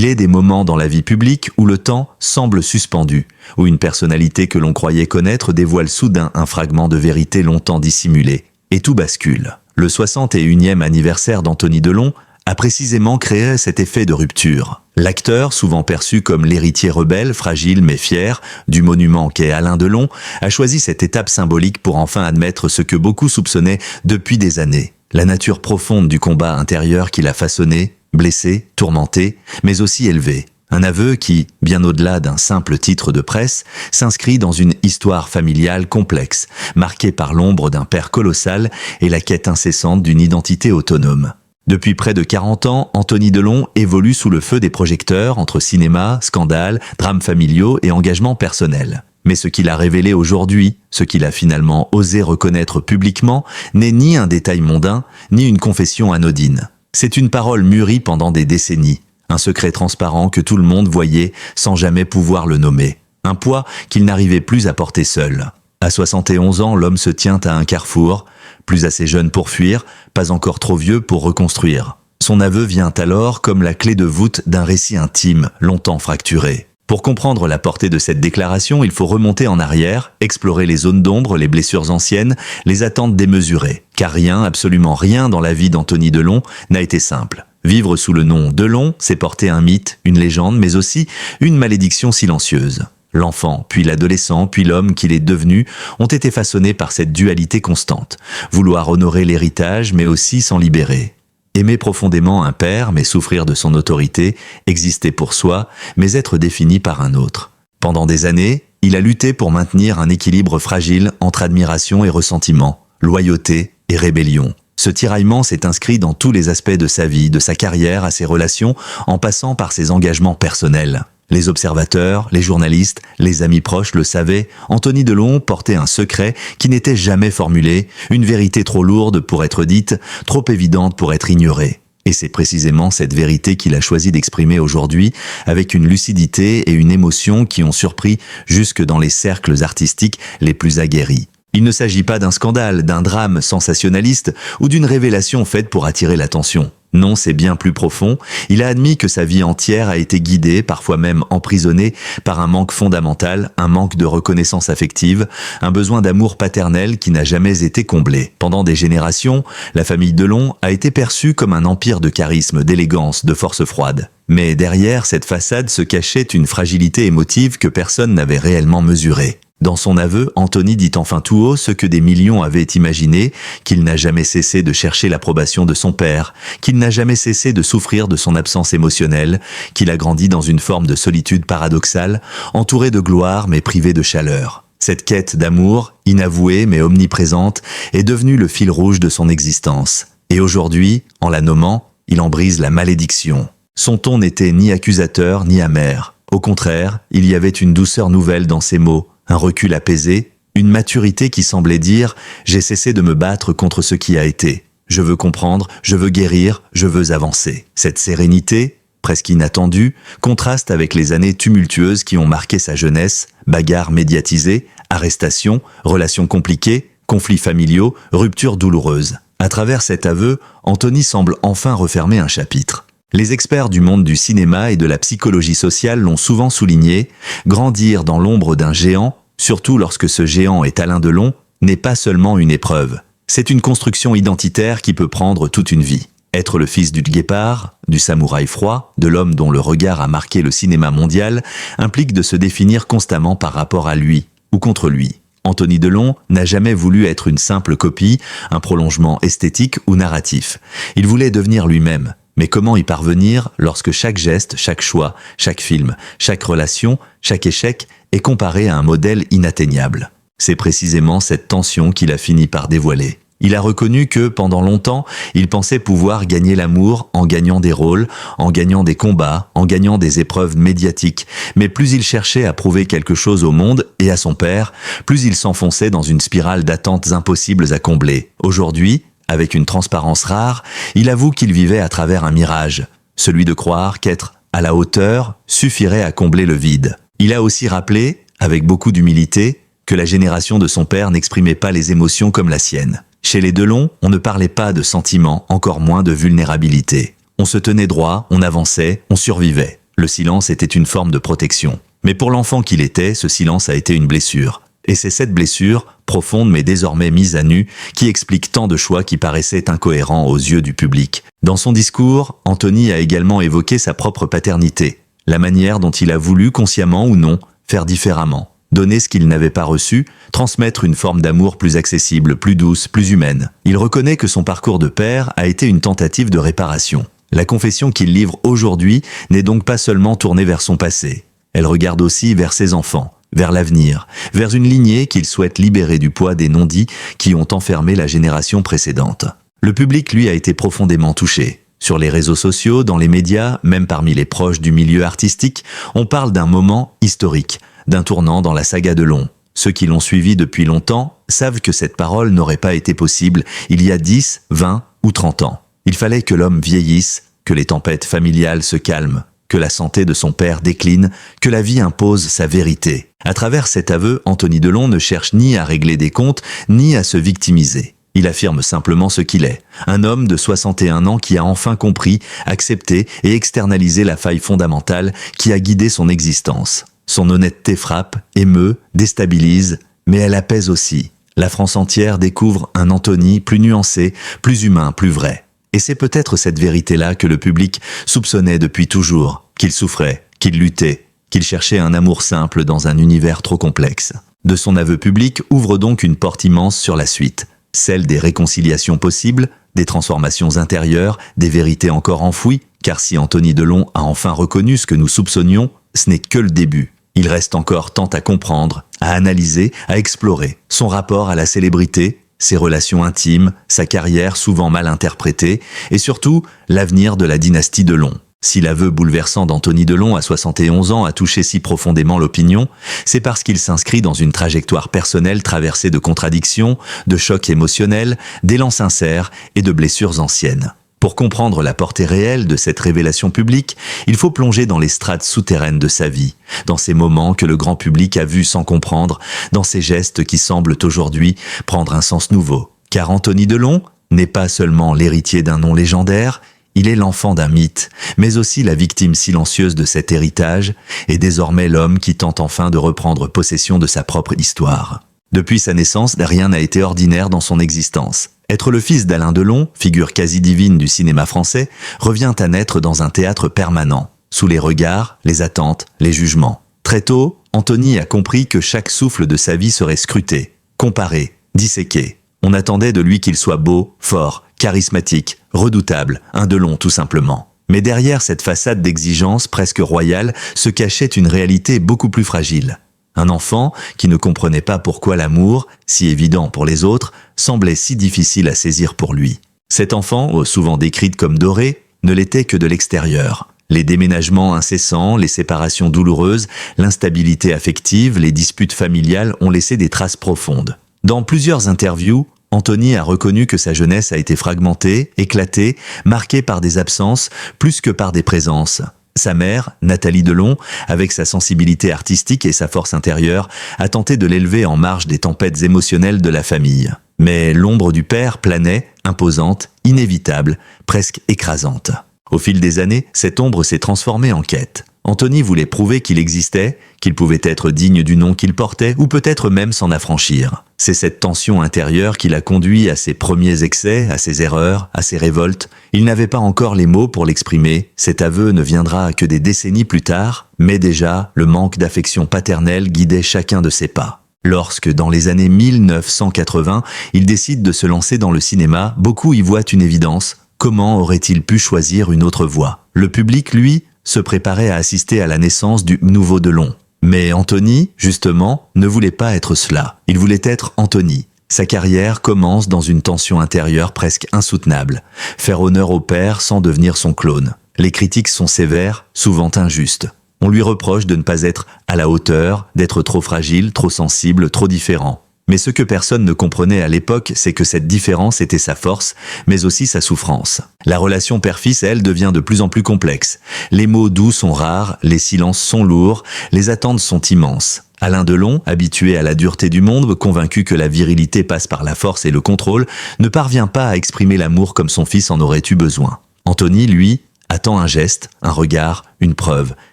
Il est des moments dans la vie publique où le temps semble suspendu, où une personnalité que l'on croyait connaître dévoile soudain un fragment de vérité longtemps dissimulé, et tout bascule. Le 61e anniversaire d'Anthony Delon a précisément créé cet effet de rupture. L'acteur, souvent perçu comme l'héritier rebelle, fragile mais fier, du monument qu'est Alain Delon, a choisi cette étape symbolique pour enfin admettre ce que beaucoup soupçonnaient depuis des années. La nature profonde du combat intérieur qu'il a façonné, blessé, tourmenté, mais aussi élevé. Un aveu qui, bien au-delà d'un simple titre de presse, s'inscrit dans une histoire familiale complexe, marquée par l'ombre d'un père colossal et la quête incessante d'une identité autonome. Depuis près de 40 ans, Anthony Delon évolue sous le feu des projecteurs entre cinéma, scandale, drames familiaux et engagements personnels. Mais ce qu'il a révélé aujourd'hui, ce qu'il a finalement osé reconnaître publiquement, n'est ni un détail mondain, ni une confession anodine. C'est une parole mûrie pendant des décennies, un secret transparent que tout le monde voyait sans jamais pouvoir le nommer, un poids qu'il n'arrivait plus à porter seul. À 71 ans, l'homme se tient à un carrefour, plus assez jeune pour fuir, pas encore trop vieux pour reconstruire. Son aveu vient alors comme la clé de voûte d'un récit intime, longtemps fracturé. Pour comprendre la portée de cette déclaration, il faut remonter en arrière, explorer les zones d'ombre, les blessures anciennes, les attentes démesurées. Car rien, absolument rien dans la vie d'Anthony Delon n'a été simple. Vivre sous le nom Delon, c'est porter un mythe, une légende, mais aussi une malédiction silencieuse. L'enfant, puis l'adolescent, puis l'homme qu'il est devenu ont été façonnés par cette dualité constante. Vouloir honorer l'héritage, mais aussi s'en libérer. Aimer profondément un père, mais souffrir de son autorité, exister pour soi, mais être défini par un autre. Pendant des années, il a lutté pour maintenir un équilibre fragile entre admiration et ressentiment, loyauté et rébellion. Ce tiraillement s'est inscrit dans tous les aspects de sa vie, de sa carrière à ses relations, en passant par ses engagements personnels. Les observateurs, les journalistes, les amis proches le savaient, Anthony Delon portait un secret qui n'était jamais formulé, une vérité trop lourde pour être dite, trop évidente pour être ignorée. Et c'est précisément cette vérité qu'il a choisi d'exprimer aujourd'hui, avec une lucidité et une émotion qui ont surpris jusque dans les cercles artistiques les plus aguerris. Il ne s'agit pas d'un scandale, d'un drame sensationnaliste ou d'une révélation faite pour attirer l'attention. Non, c'est bien plus profond. Il a admis que sa vie entière a été guidée, parfois même emprisonnée, par un manque fondamental, un manque de reconnaissance affective, un besoin d'amour paternel qui n'a jamais été comblé. Pendant des générations, la famille Delon a été perçue comme un empire de charisme, d'élégance, de force froide. Mais derrière cette façade se cachait une fragilité émotive que personne n'avait réellement mesurée. Dans son aveu, Anthony dit enfin tout haut ce que des millions avaient imaginé, qu'il n'a jamais cessé de chercher l'approbation de son père, qu'il n'a jamais cessé de souffrir de son absence émotionnelle, qu'il a grandi dans une forme de solitude paradoxale, entouré de gloire mais privé de chaleur. Cette quête d'amour, inavouée mais omniprésente, est devenue le fil rouge de son existence. Et aujourd'hui, en la nommant, il en brise la malédiction. Son ton n'était ni accusateur ni amer. Au contraire, il y avait une douceur nouvelle dans ses mots, un recul apaisé, une maturité qui semblait dire « J'ai cessé de me battre contre ce qui a été. Je veux comprendre, je veux guérir, je veux avancer. » Cette sérénité, presque inattendue, contraste avec les années tumultueuses qui ont marqué sa jeunesse, bagarres médiatisées, arrestations, relations compliquées, conflits familiaux, ruptures douloureuses. À travers cet aveu, Anthony semble enfin refermer un chapitre. Les experts du monde du cinéma et de la psychologie sociale l'ont souvent souligné, grandir dans l'ombre d'un géant, surtout lorsque ce géant est Alain Delon, n'est pas seulement une épreuve. C'est une construction identitaire qui peut prendre toute une vie. Être le fils du guépard, du samouraï froid, de l'homme dont le regard a marqué le cinéma mondial, implique de se définir constamment par rapport à lui ou contre lui. Anthony Delon n'a jamais voulu être une simple copie, un prolongement esthétique ou narratif. Il voulait devenir lui-même. Mais comment y parvenir lorsque chaque geste, chaque choix, chaque film, chaque relation, chaque échec est comparé à un modèle inatteignable? C'est précisément cette tension qu'il a fini par dévoiler. Il a reconnu que, pendant longtemps, il pensait pouvoir gagner l'amour en gagnant des rôles, en gagnant des combats, en gagnant des épreuves médiatiques. Mais plus il cherchait à prouver quelque chose au monde et à son père, plus il s'enfonçait dans une spirale d'attentes impossibles à combler. Aujourd'hui, avec une transparence rare, il avoue qu'il vivait à travers un mirage, celui de croire qu'être à la hauteur suffirait à combler le vide. Il a aussi rappelé, avec beaucoup d'humilité, que la génération de son père n'exprimait pas les émotions comme la sienne. Chez les Delon, on ne parlait pas de sentiments, encore moins de vulnérabilité. On se tenait droit, on avançait, on survivait. Le silence était une forme de protection. Mais pour l'enfant qu'il était, ce silence a été une blessure. Et c'est cette blessure, profonde mais désormais mise à nu, qui explique tant de choix qui paraissaient incohérents aux yeux du public. Dans son discours, Anthony a également évoqué sa propre paternité, la manière dont il a voulu, consciemment ou non, faire différemment, donner ce qu'il n'avait pas reçu, transmettre une forme d'amour plus accessible, plus douce, plus humaine. Il reconnaît que son parcours de père a été une tentative de réparation. La confession qu'il livre aujourd'hui n'est donc pas seulement tournée vers son passé. Elle regarde aussi vers ses enfants, vers l'avenir, vers une lignée qu'il souhaite libérer du poids des non-dits qui ont enfermé la génération précédente. Le public, lui, a été profondément touché. Sur les réseaux sociaux, dans les médias, même parmi les proches du milieu artistique, on parle d'un moment historique, d'un tournant dans la saga Delon. Ceux qui l'ont suivi depuis longtemps savent que cette parole n'aurait pas été possible il y a 10, 20 ou 30 ans. Il fallait que l'homme vieillisse, que les tempêtes familiales se calment, que la santé de son père décline, que la vie impose sa vérité. À travers cet aveu, Anthony Delon ne cherche ni à régler des comptes, ni à se victimiser. Il affirme simplement ce qu'il est, un homme de 61 ans qui a enfin compris, accepté et externalisé la faille fondamentale qui a guidé son existence. Son honnêteté frappe, émeut, déstabilise, mais elle apaise aussi. La France entière découvre un Anthony plus nuancé, plus humain, plus vrai. Et c'est peut-être cette vérité-là que le public soupçonnait depuis toujours, qu'il souffrait, qu'il luttait, qu'il cherchait un amour simple dans un univers trop complexe. De son aveu public ouvre donc une porte immense sur la suite, celle des réconciliations possibles, des transformations intérieures, des vérités encore enfouies, car si Anthony Delon a enfin reconnu ce que nous soupçonnions, ce n'est que le début. Il reste encore tant à comprendre, à analyser, à explorer. Son rapport à la célébrité, ses relations intimes, sa carrière souvent mal interprétée, et surtout l'avenir de la dynastie Delon. Si l'aveu bouleversant d'Anthony Delon à 71 ans a touché si profondément l'opinion, c'est parce qu'il s'inscrit dans une trajectoire personnelle traversée de contradictions, de chocs émotionnels, d'élans sincères et de blessures anciennes. Pour comprendre la portée réelle de cette révélation publique, il faut plonger dans les strates souterraines de sa vie, dans ces moments que le grand public a vus sans comprendre, dans ces gestes qui semblent aujourd'hui prendre un sens nouveau. Car Anthony Delon n'est pas seulement l'héritier d'un nom légendaire, il est l'enfant d'un mythe, mais aussi la victime silencieuse de cet héritage, et désormais l'homme qui tente enfin de reprendre possession de sa propre histoire. Depuis sa naissance, rien n'a été ordinaire dans son existence. Être le fils d'Alain Delon, figure quasi divine du cinéma français, revient à naître dans un théâtre permanent, sous les regards, les attentes, les jugements. Très tôt, Anthony a compris que chaque souffle de sa vie serait scruté, comparé, disséqué. On attendait de lui qu'il soit beau, fort, charismatique, redoutable, un Delon tout simplement. Mais derrière cette façade d'exigence presque royale se cachait une réalité beaucoup plus fragile. Un enfant qui ne comprenait pas pourquoi l'amour, si évident pour les autres, semblait si difficile à saisir pour lui. Cet enfant, souvent décrite comme doré, ne l'était que de l'extérieur. Les déménagements incessants, les séparations douloureuses, l'instabilité affective, les disputes familiales ont laissé des traces profondes. Dans plusieurs interviews, Anthony a reconnu que sa jeunesse a été fragmentée, éclatée, marquée par des absences plus que par des présences. Sa mère, Nathalie Delon, avec sa sensibilité artistique et sa force intérieure, a tenté de l'élever en marge des tempêtes émotionnelles de la famille. Mais l'ombre du père planait, imposante, inévitable, presque écrasante. Au fil des années, cette ombre s'est transformée en quête. Anthony voulait prouver qu'il existait, qu'il pouvait être digne du nom qu'il portait, ou peut-être même s'en affranchir. C'est cette tension intérieure qui l'a conduit à ses premiers excès, à ses erreurs, à ses révoltes. Il n'avait pas encore les mots pour l'exprimer, cet aveu ne viendra que des décennies plus tard, mais déjà, le manque d'affection paternelle guidait chacun de ses pas. Lorsque, dans les années 1980, il décide de se lancer dans le cinéma, beaucoup y voient une évidence. Comment aurait-il pu choisir une autre voie? Le public, lui, se préparait à assister à la naissance du nouveau Delon. Mais Anthony, justement, ne voulait pas être cela. Il voulait être Anthony. Sa carrière commence dans une tension intérieure presque insoutenable. Faire honneur au père sans devenir son clone. Les critiques sont sévères, souvent injustes. On lui reproche de ne pas être à la hauteur, d'être trop fragile, trop sensible, trop différent. Mais ce que personne ne comprenait à l'époque, c'est que cette différence était sa force, mais aussi sa souffrance. La relation père-fils, elle, devient de plus en plus complexe. Les mots doux sont rares, les silences sont lourds, les attentes sont immenses. Alain Delon, habitué à la dureté du monde, convaincu que la virilité passe par la force et le contrôle, ne parvient pas à exprimer l'amour comme son fils en aurait eu besoin. Anthony, lui, attend un geste, un regard, une preuve,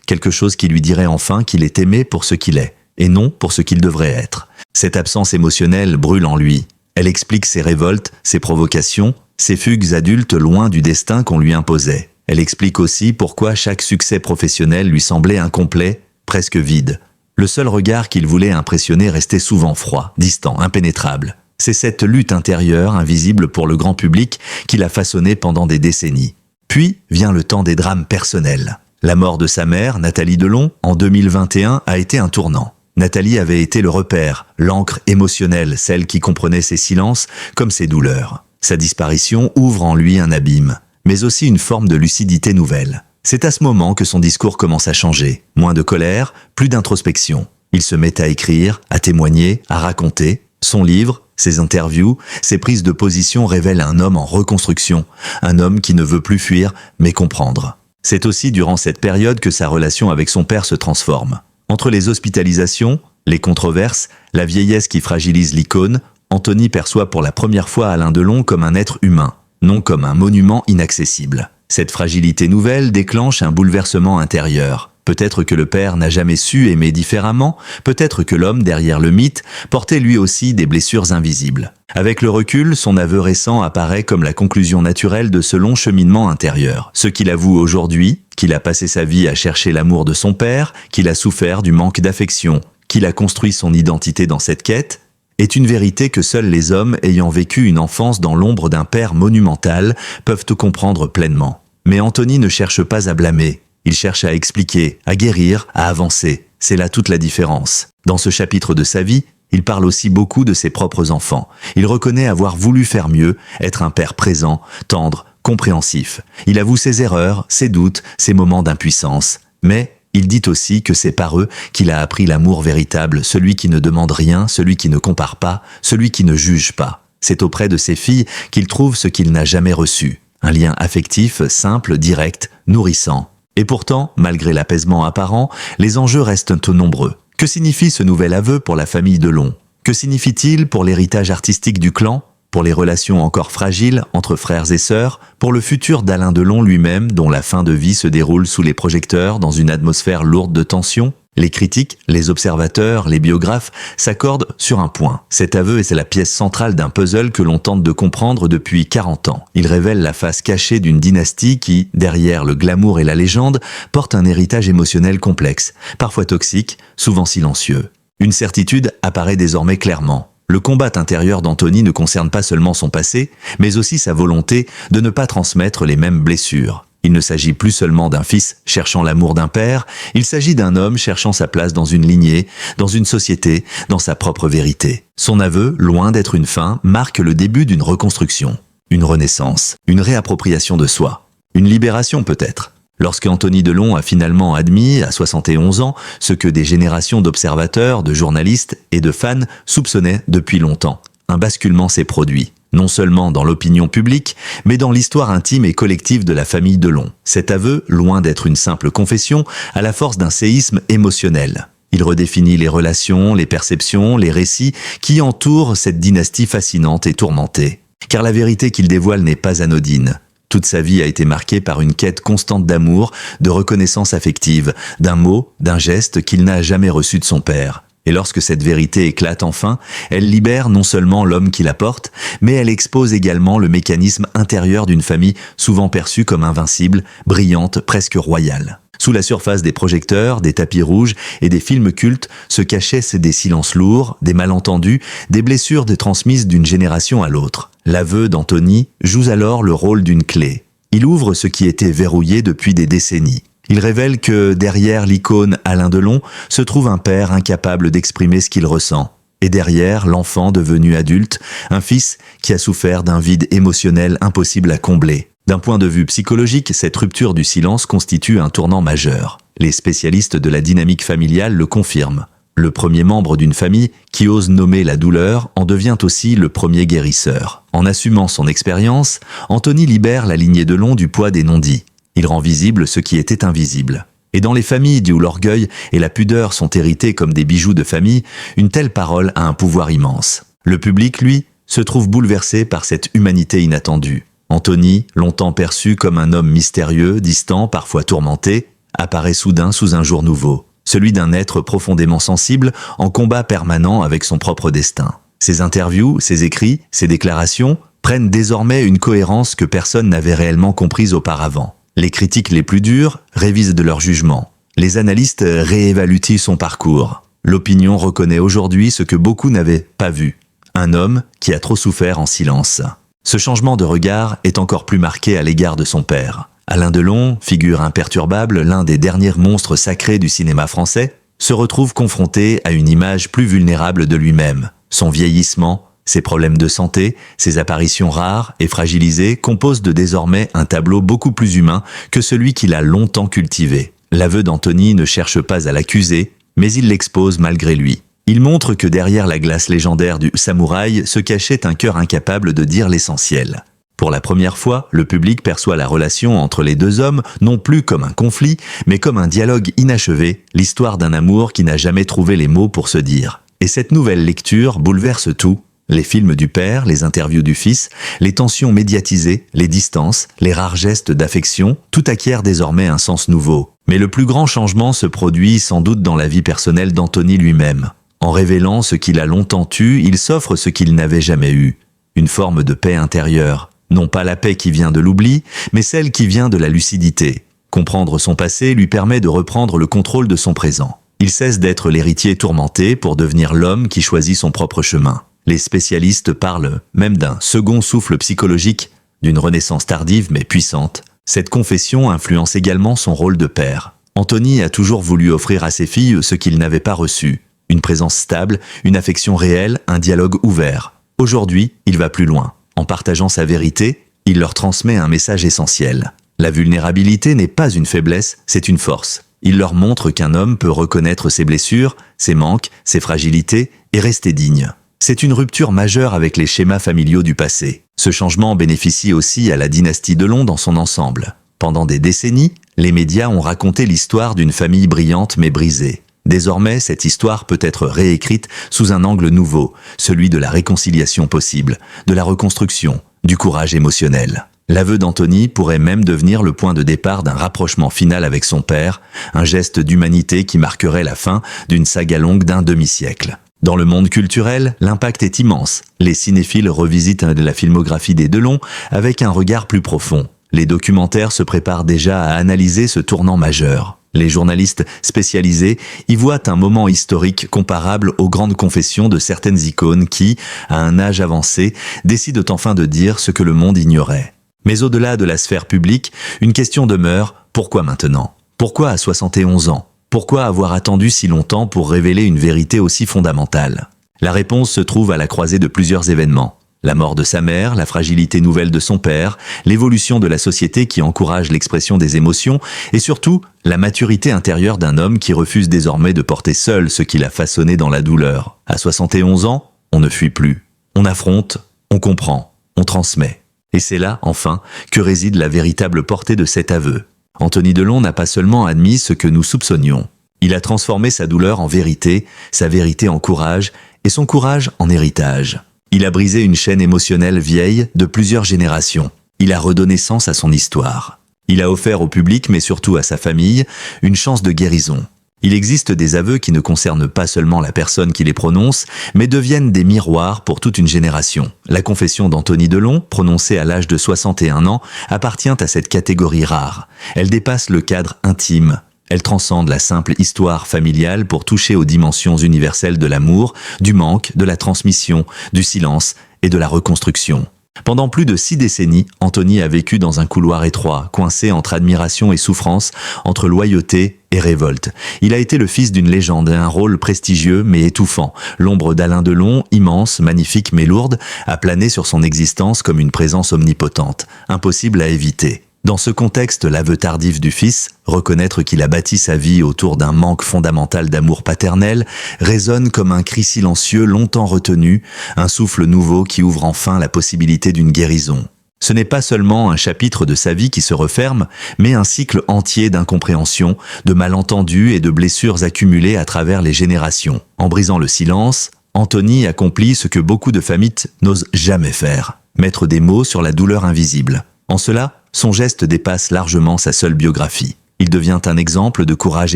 quelque chose qui lui dirait enfin qu'il est aimé pour ce qu'il est, et non pour ce qu'il devrait être. Cette absence émotionnelle brûle en lui. Elle explique ses révoltes, ses provocations, ses fugues adultes loin du destin qu'on lui imposait. Elle explique aussi pourquoi chaque succès professionnel lui semblait incomplet, presque vide. Le seul regard qu'il voulait impressionner restait souvent froid, distant, impénétrable. C'est cette lutte intérieure, invisible pour le grand public, qui l'a façonné pendant des décennies. Puis vient le temps des drames personnels. La mort de sa mère, Nathalie Delon, en 2021, a été un tournant. Nathalie avait été le repère, l'encre émotionnelle, celle qui comprenait ses silences comme ses douleurs. Sa disparition ouvre en lui un abîme, mais aussi une forme de lucidité nouvelle. C'est à ce moment que son discours commence à changer. Moins de colère, plus d'introspection. Il se met à écrire, à témoigner, à raconter. Son livre, ses interviews, ses prises de position révèlent un homme en reconstruction, un homme qui ne veut plus fuir, mais comprendre. C'est aussi durant cette période que sa relation avec son père se transforme. Entre les hospitalisations, les controverses, la vieillesse qui fragilise l'icône, Anthony perçoit pour la première fois Alain Delon comme un être humain, non comme un monument inaccessible. Cette fragilité nouvelle déclenche un bouleversement intérieur. Peut-être que le père n'a jamais su aimer différemment, peut-être que l'homme derrière le mythe portait lui aussi des blessures invisibles. Avec le recul, son aveu récent apparaît comme la conclusion naturelle de ce long cheminement intérieur. Ce qu'il avoue aujourd'hui, qu'il a passé sa vie à chercher l'amour de son père, qu'il a souffert du manque d'affection, qu'il a construit son identité dans cette quête, est une vérité que seuls les hommes ayant vécu une enfance dans l'ombre d'un père monumental peuvent comprendre pleinement. Mais Anthony ne cherche pas à blâmer, il cherche à expliquer, à guérir, à avancer. C'est là toute la différence. Dans ce chapitre de sa vie, il parle aussi beaucoup de ses propres enfants. Il reconnaît avoir voulu faire mieux, être un père présent, tendre, compréhensif. Il avoue ses erreurs, ses doutes, ses moments d'impuissance. Mais il dit aussi que c'est par eux qu'il a appris l'amour véritable, celui qui ne demande rien, celui qui ne compare pas, celui qui ne juge pas. C'est auprès de ses filles qu'il trouve ce qu'il n'a jamais reçu. Un lien affectif, simple, direct, nourrissant. Et pourtant, malgré l'apaisement apparent, les enjeux restent nombreux. Que signifie ce nouvel aveu pour la famille Delon? Que signifie-t-il pour l'héritage artistique du clan? Pour les relations encore fragiles entre frères et sœurs, pour le futur d'Alain Delon lui-même, dont la fin de vie se déroule sous les projecteurs dans une atmosphère lourde de tension? Les critiques, les observateurs, les biographes s'accordent sur un point. Cet aveu est la pièce centrale d'un puzzle que l'on tente de comprendre depuis 40 ans. Il révèle la face cachée d'une dynastie qui, derrière le glamour et la légende, porte un héritage émotionnel complexe, parfois toxique, souvent silencieux. Une certitude apparaît désormais clairement. Le combat intérieur d'Anthony ne concerne pas seulement son passé, mais aussi sa volonté de ne pas transmettre les mêmes blessures. Il ne s'agit plus seulement d'un fils cherchant l'amour d'un père, il s'agit d'un homme cherchant sa place dans une lignée, dans une société, dans sa propre vérité. Son aveu, loin d'être une fin, marque le début d'une reconstruction, une renaissance, une réappropriation de soi, une libération peut-être. Lorsque Anthony Delon a finalement admis, à 71 ans, ce que des générations d'observateurs, de journalistes et de fans soupçonnaient depuis longtemps, un basculement s'est produit. Non seulement dans l'opinion publique, mais dans l'histoire intime et collective de la famille Delon. Cet aveu, loin d'être une simple confession, a la force d'un séisme émotionnel. Il redéfinit les relations, les perceptions, les récits qui entourent cette dynastie fascinante et tourmentée. Car la vérité qu'il dévoile n'est pas anodine. Toute sa vie a été marquée par une quête constante d'amour, de reconnaissance affective, d'un mot, d'un geste qu'il n'a jamais reçu de son père. Et lorsque cette vérité éclate enfin, elle libère non seulement l'homme qui la porte, mais elle expose également le mécanisme intérieur d'une famille souvent perçue comme invincible, brillante, presque royale. Sous la surface des projecteurs, des tapis rouges et des films cultes se cachaient des silences lourds, des malentendus, des blessures transmises d'une génération à l'autre. L'aveu d'Anthony joue alors le rôle d'une clé. Il ouvre ce qui était verrouillé depuis des décennies. Il révèle que derrière l'icône Alain Delon se trouve un père incapable d'exprimer ce qu'il ressent. Et derrière l'enfant devenu adulte, un fils qui a souffert d'un vide émotionnel impossible à combler. D'un point de vue psychologique, cette rupture du silence constitue un tournant majeur. Les spécialistes de la dynamique familiale le confirment. Le premier membre d'une famille qui ose nommer la douleur en devient aussi le premier guérisseur. En assumant son expérience, Anthony libère la lignée Delon du poids des non-dits. Il rend visible ce qui était invisible. Et dans les familles où l'orgueil et la pudeur sont hérités comme des bijoux de famille, une telle parole a un pouvoir immense. Le public, lui, se trouve bouleversé par cette humanité inattendue. Anthony, longtemps perçu comme un homme mystérieux, distant, parfois tourmenté, apparaît soudain sous un jour nouveau, celui d'un être profondément sensible, en combat permanent avec son propre destin. Ses interviews, ses écrits, ses déclarations prennent désormais une cohérence que personne n'avait réellement comprise auparavant. Les critiques les plus dures révisent de leur jugement. Les analystes réévaluent son parcours. L'opinion reconnaît aujourd'hui ce que beaucoup n'avaient pas vu. Un homme qui a trop souffert en silence. Ce changement de regard est encore plus marqué à l'égard de son père. Alain Delon, figure imperturbable, l'un des derniers monstres sacrés du cinéma français, se retrouve confronté à une image plus vulnérable de lui-même. Son vieillissement, ses problèmes de santé, ses apparitions rares et fragilisées composent désormais un tableau beaucoup plus humain que celui qu'il a longtemps cultivé. L'aveu d'Anthony ne cherche pas à l'accuser, mais il l'expose malgré lui. Il montre que derrière la glace légendaire du samouraï se cachait un cœur incapable de dire l'essentiel. Pour la première fois, le public perçoit la relation entre les deux hommes non plus comme un conflit, mais comme un dialogue inachevé, l'histoire d'un amour qui n'a jamais trouvé les mots pour se dire. Et cette nouvelle lecture bouleverse tout. Les films du père, les interviews du fils, les tensions médiatisées, les distances, les rares gestes d'affection, tout acquiert désormais un sens nouveau. Mais le plus grand changement se produit sans doute dans la vie personnelle d'Anthony lui-même. En révélant ce qu'il a longtemps eu, il s'offre ce qu'il n'avait jamais eu. Une forme de paix intérieure. Non pas la paix qui vient de l'oubli, mais celle qui vient de la lucidité. Comprendre son passé lui permet de reprendre le contrôle de son présent. Il cesse d'être l'héritier tourmenté pour devenir l'homme qui choisit son propre chemin. Les spécialistes parlent même d'un second souffle psychologique, d'une renaissance tardive mais puissante. Cette confession influence également son rôle de père. Anthony a toujours voulu offrir à ses filles ce qu'il n'avait pas reçu. Une présence stable, une affection réelle, un dialogue ouvert. Aujourd'hui, il va plus loin. En partageant sa vérité, il leur transmet un message essentiel. La vulnérabilité n'est pas une faiblesse, c'est une force. Il leur montre qu'un homme peut reconnaître ses blessures, ses manques, ses fragilités et rester digne. C'est une rupture majeure avec les schémas familiaux du passé. Ce changement bénéficie aussi à la dynastie Delon dans son ensemble. Pendant des décennies, les médias ont raconté l'histoire d'une famille brillante mais brisée. Désormais, cette histoire peut être réécrite sous un angle nouveau, celui de la réconciliation possible, de la reconstruction, du courage émotionnel. L'aveu d'Anthony pourrait même devenir le point de départ d'un rapprochement final avec son père, un geste d'humanité qui marquerait la fin d'une saga longue d'un demi-siècle. Dans le monde culturel, l'impact est immense. Les cinéphiles revisitent la filmographie des Delon avec un regard plus profond. Les documentaires se préparent déjà à analyser ce tournant majeur. Les journalistes spécialisés y voient un moment historique comparable aux grandes confessions de certaines icônes qui, à un âge avancé, décident enfin de dire ce que le monde ignorait. Mais au-delà de la sphère publique, une question demeure, pourquoi maintenant? Pourquoi à 71 ans? Pourquoi avoir attendu si longtemps pour révéler une vérité aussi fondamentale? La réponse se trouve à la croisée de plusieurs événements. La mort de sa mère, la fragilité nouvelle de son père, l'évolution de la société qui encourage l'expression des émotions et surtout la maturité intérieure d'un homme qui refuse désormais de porter seul ce qu'il a façonné dans la douleur. À 71 ans, on ne fuit plus. On affronte, on comprend, on transmet. Et c'est là, enfin, que réside la véritable portée de cet aveu. Anthony Delon n'a pas seulement admis ce que nous soupçonnions. Il a transformé sa douleur en vérité, sa vérité en courage et son courage en héritage. Il a brisé une chaîne émotionnelle vieille de plusieurs générations. Il a redonné sens à son histoire. Il a offert au public, mais surtout à sa famille, une chance de guérison. Il existe des aveux qui ne concernent pas seulement la personne qui les prononce, mais deviennent des miroirs pour toute une génération. La confession d'Anthony Delon, prononcée à l'âge de 61 ans, appartient à cette catégorie rare. Elle dépasse le cadre intime. Elle transcende la simple histoire familiale pour toucher aux dimensions universelles de l'amour, du manque, de la transmission, du silence et de la reconstruction. Pendant plus de 6 décennies, Anthony a vécu dans un couloir étroit, coincé entre admiration et souffrance, entre loyauté et révolte. Il a été le fils d'une légende, un rôle prestigieux mais étouffant. L'ombre d'Alain Delon, immense, magnifique mais lourde, a plané sur son existence comme une présence omnipotente, impossible à éviter. Dans ce contexte, l'aveu tardif du fils, reconnaître qu'il a bâti sa vie autour d'un manque fondamental d'amour paternel, résonne comme un cri silencieux longtemps retenu, un souffle nouveau qui ouvre enfin la possibilité d'une guérison. Ce n'est pas seulement un chapitre de sa vie qui se referme, mais un cycle entier d'incompréhension, de malentendus et de blessures accumulées à travers les générations. En brisant le silence, Anthony accomplit ce que beaucoup de familles n'osent jamais faire. mettre des mots sur la douleur invisible. En cela, son geste dépasse largement sa seule biographie. Il devient un exemple de courage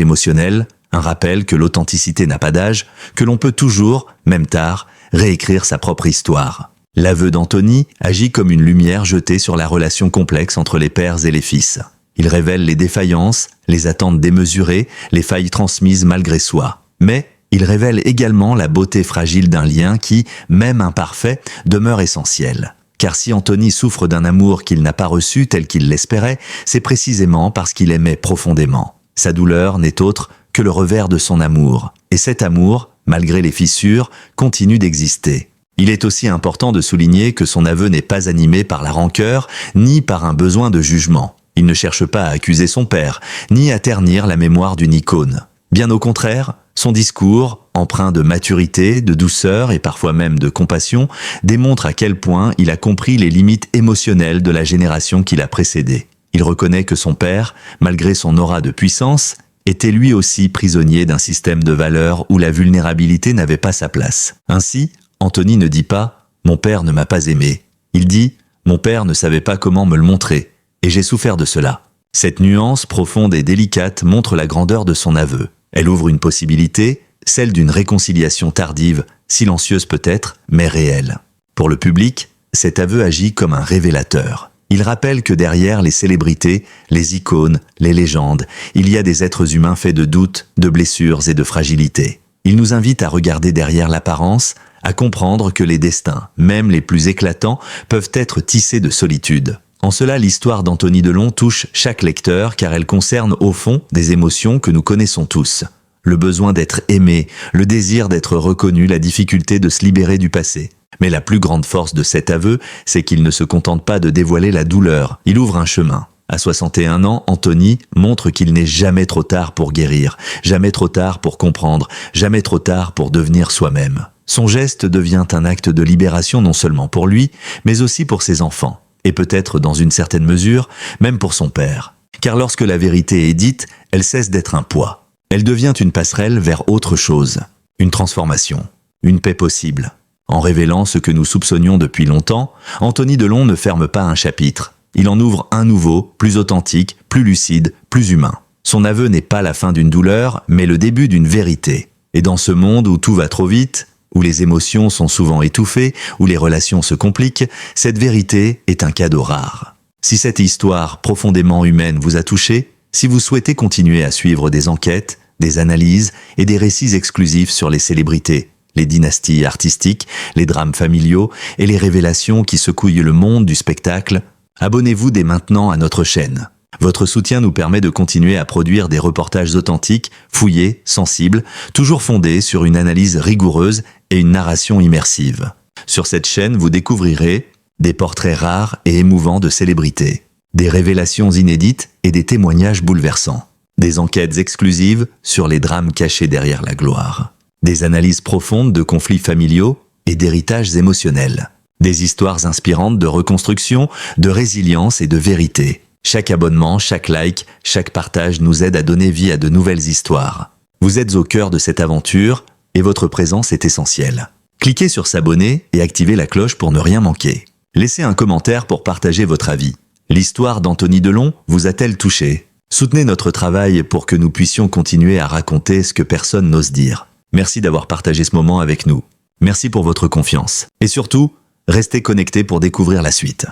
émotionnel, un rappel que l'authenticité n'a pas d'âge, que l'on peut toujours, même tard, réécrire sa propre histoire. L'aveu d'Anthony agit comme une lumière jetée sur la relation complexe entre les pères et les fils. Il révèle les défaillances, les attentes démesurées, les failles transmises malgré soi. Mais il révèle également la beauté fragile d'un lien qui, même imparfait, demeure essentiel. Car si Anthony souffre d'un amour qu'il n'a pas reçu tel qu'il l'espérait, c'est précisément parce qu'il aimait profondément. Sa douleur n'est autre que le revers de son amour. Et cet amour, malgré les fissures, continue d'exister. Il est aussi important de souligner que son aveu n'est pas animé par la rancœur, ni par un besoin de jugement. Il ne cherche pas à accuser son père, ni à ternir la mémoire d'une icône. Bien au contraire, son discours, empreint de maturité, de douceur et parfois même de compassion, démontre à quel point il a compris les limites émotionnelles de la génération qui l'a précédé. Il reconnaît que son père, malgré son aura de puissance, était lui aussi prisonnier d'un système de valeurs où la vulnérabilité n'avait pas sa place. Ainsi, Anthony ne dit pas « Mon père ne m'a pas aimé ». Il dit « Mon père ne savait pas comment me le montrer, et j'ai souffert de cela ». Cette nuance profonde et délicate montre la grandeur de son aveu. Elle ouvre une possibilité, celle d'une réconciliation tardive, silencieuse peut-être, mais réelle. Pour le public, cet aveu agit comme un révélateur. Il rappelle que derrière les célébrités, les icônes, les légendes, il y a des êtres humains faits de doutes, de blessures et de fragilité. Il nous invite à regarder derrière l'apparence, à comprendre que les destins, même les plus éclatants, peuvent être tissés de solitude. En cela, l'histoire d'Anthony Delon touche chaque lecteur car elle concerne au fond des émotions que nous connaissons tous. Le besoin d'être aimé, le désir d'être reconnu, la difficulté de se libérer du passé. Mais la plus grande force de cet aveu, c'est qu'il ne se contente pas de dévoiler la douleur, il ouvre un chemin. À 61 ans, Anthony montre qu'il n'est jamais trop tard pour guérir, jamais trop tard pour comprendre, jamais trop tard pour devenir soi-même. Son geste devient un acte de libération non seulement pour lui, mais aussi pour ses enfants. Et peut-être, dans une certaine mesure, même pour son père. Car lorsque la vérité est dite, elle cesse d'être un poids. Elle devient une passerelle vers autre chose, une transformation, une paix possible. En révélant ce que nous soupçonnions depuis longtemps, Anthony Delon ne ferme pas un chapitre. Il en ouvre un nouveau, plus authentique, plus lucide, plus humain. Son aveu n'est pas la fin d'une douleur, mais le début d'une vérité. Et dans ce monde où tout va trop vite, où les émotions sont souvent étouffées, où les relations se compliquent, cette vérité est un cadeau rare. Si cette histoire profondément humaine vous a touché, si vous souhaitez continuer à suivre des enquêtes, des analyses et des récits exclusifs sur les célébrités, les dynasties artistiques, les drames familiaux et les révélations qui secouillent le monde du spectacle, abonnez-vous dès maintenant à notre chaîne. Votre soutien nous permet de continuer à produire des reportages authentiques, fouillés, sensibles, toujours fondés sur une analyse rigoureuse et une narration immersive. Sur cette chaîne, vous découvrirez des portraits rares et émouvants de célébrités, des révélations inédites et des témoignages bouleversants, des enquêtes exclusives sur les drames cachés derrière la gloire, des analyses profondes de conflits familiaux et d'héritages émotionnels, des histoires inspirantes de reconstruction, de résilience et de vérité. Chaque abonnement, chaque like, chaque partage nous aide à donner vie à de nouvelles histoires. Vous êtes au cœur de cette aventure et votre présence est essentielle. Cliquez sur s'abonner et activez la cloche pour ne rien manquer. Laissez un commentaire pour partager votre avis. L'histoire d'Anthony Delon vous a-t-elle touché? Soutenez notre travail pour que nous puissions continuer à raconter ce que personne n'ose dire. Merci d'avoir partagé ce moment avec nous. Merci pour votre confiance. Et surtout, restez connectés pour découvrir la suite.